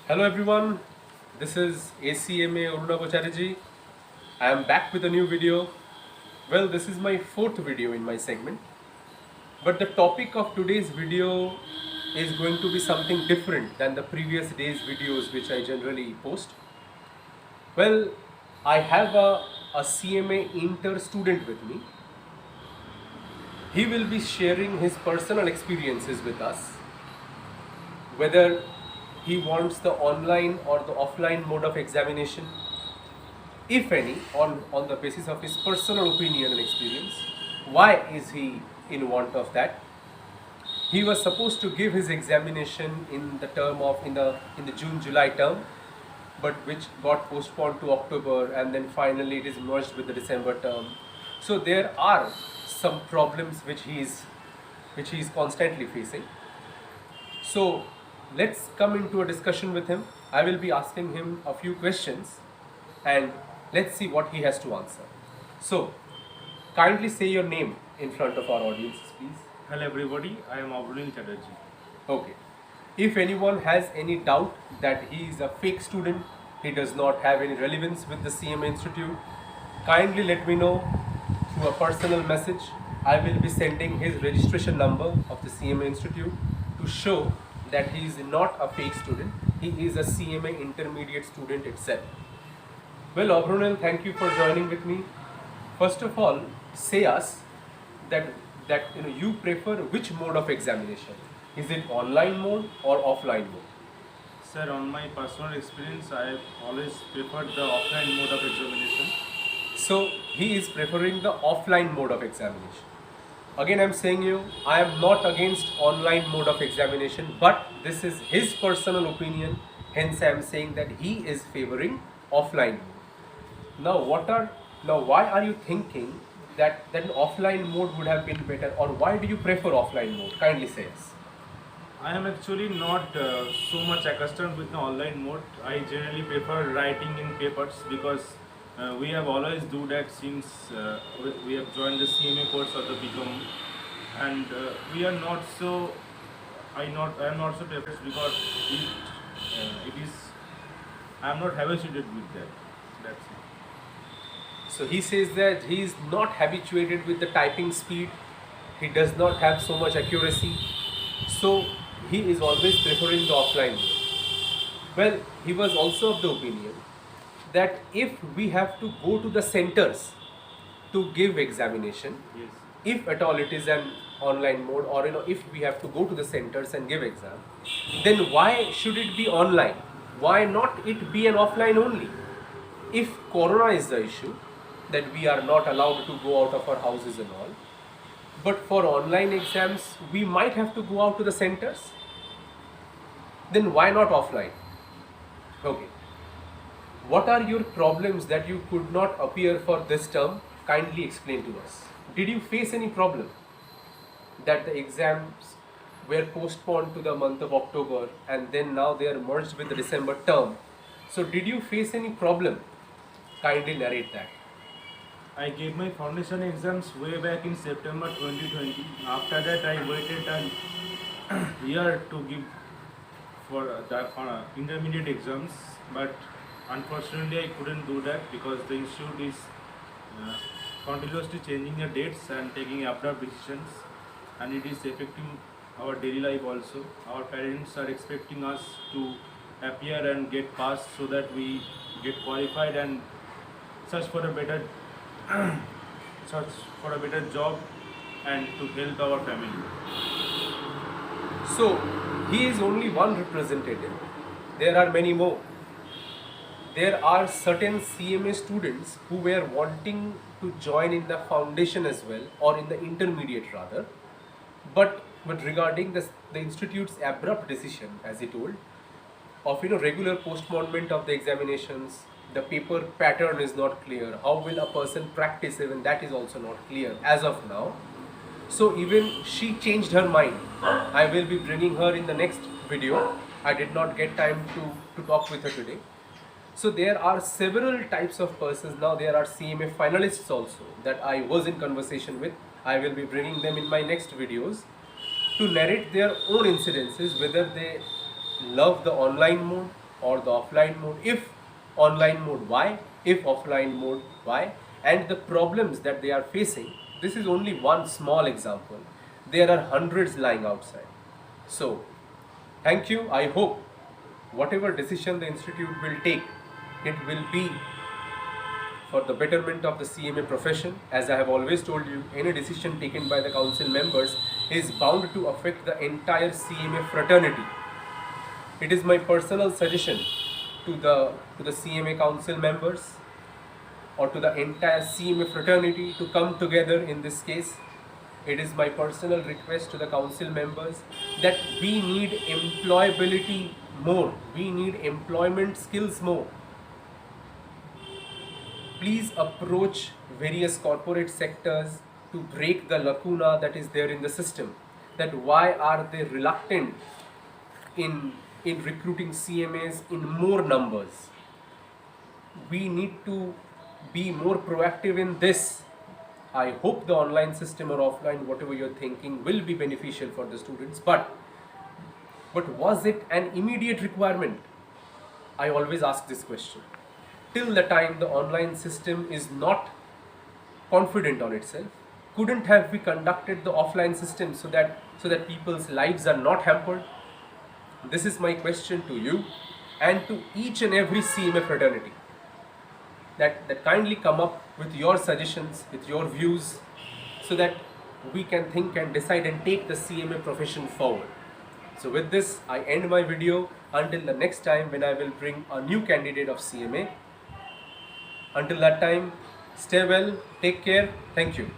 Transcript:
Hello everyone, this is ACMA Aruna Bochariji. I am back with a new video. Well, this is my fourth video in my segment. But the topic of today's video is going to be something different than the previous day's videos which I generally post. Well, I have a CMA inter student with me. He will be sharing his personal experiences with us, whether he wants the online or the offline mode of examination, if any, on the basis of his personal opinion and experience. Why is he in want of that? He was supposed to give his examination in the term of in the June-July term, but which got postponed to October, and then finally it is merged with the December term. So there are some problems which he is constantly facing. So let's come into a discussion with him. I will be asking him a few questions and let's see what he has to answer. So kindly say your name in front of our audience, please. Hello everybody, I am Abrunil Chatterjee. Okay. If anyone has any doubt that he is a fake student, he does not have any relevance with the CMA Institute, kindly let me know through a personal message. I will be sending his registration number of the CMA Institute to show that he is not a fake student. He is a CMA intermediate student itself. Well, Abrunel, thank you for joining with me. First of all, say us that you prefer which mode of examination? Is it online mode or offline mode? Sir, on my personal experience, I have always preferred the offline mode of examination. So he is preferring the offline mode of examination. Again, I'm saying you, I am not against online mode of examination, but this is his personal opinion. Hence, I am saying that he is favoring offline mode. Why are you thinking that an offline mode would have been better, or why do you prefer offline mode? Kindly say us. I am actually not so much accustomed with the online mode. I generally prefer writing in papers because we have always do that since we have joined the CMA course of the BCom, and we are not so. I am not so prepared because it is. I am not habituated with that. That's it. So he says that he is not habituated with the typing speed, he does not have so much accuracy, so he is always preferring the offline mode. Well, he was also of the opinion that if we have to go to the centers to give examination, Yes. if at all it is an online mode, or if we have to go to the centers and give exam, then why should it be online? Why not it be an offline only? If corona is the issue, that we are not allowed to go out of our houses and all, but for online exams we might have to go out to the centers, then why not offline? Okay, what are your problems that you could not appear for this term? Kindly explain to us. Did you face any problem that the exams were postponed to the month of October and then now they are merged with the December term? So did you face any problem? Kindly narrate that. I gave my foundation exams way back in September 2020. After that, I waited a year to give for the intermediate exams, but unfortunately, I couldn't do that because the institute is uh, continuously changing the dates and taking abrupt decisions, and it is affecting our daily life also. Our parents are expecting us to appear and get passed so that we get qualified and search for a better search for a better job and to help our family. So he is only one representative. There are many more. There are certain CMA students who were wanting to join in the foundation as well, or in the intermediate rather. But regarding the institute's abrupt decision, as he told, of regular postponement of the examinations, the paper pattern is not clear. How will a person practice? Even that is also not clear as of now. So even she changed her mind. I will be bringing her in the next video. I did not get time to talk with her today. So there are several types of persons. Now there are CMA finalists also that I was in conversation with. I will be bringing them in my next videos to narrate their own incidences, whether they love the online mode or the offline mode? If online mode, why? If offline mode, why? And the problems that they are facing. This is only one small example. There are hundreds lying outside. So, thank you. I hope whatever decision the institute will take, it will be for the betterment of the CMA profession. As I have always told you, any decision taken by the council members is bound to affect the entire CMA fraternity. It is my personal suggestion to the CMA council members or to the entire CMA fraternity to come together in this case. It is my personal request to the council members that we need employability more. We need employment skills more. Please approach various corporate sectors to break the lacuna that is there in the system. That why are they reluctant in recruiting CMAs in more numbers? We need to be more proactive in this. I hope the online system or offline, whatever you're thinking, will be beneficial for the students. But was it an immediate requirement? I always ask this question. Till the time the online system is not confident on itself, couldn't have we conducted the offline system so that people's lives are not hampered? This is my question to you and to each and every CMA fraternity. That kindly come up with your suggestions, with your views, so that we can think and decide and take the CMA profession forward. So with this, I end my video until the next time when I will bring a new candidate of CMA. Until that time, stay well, take care, thank you.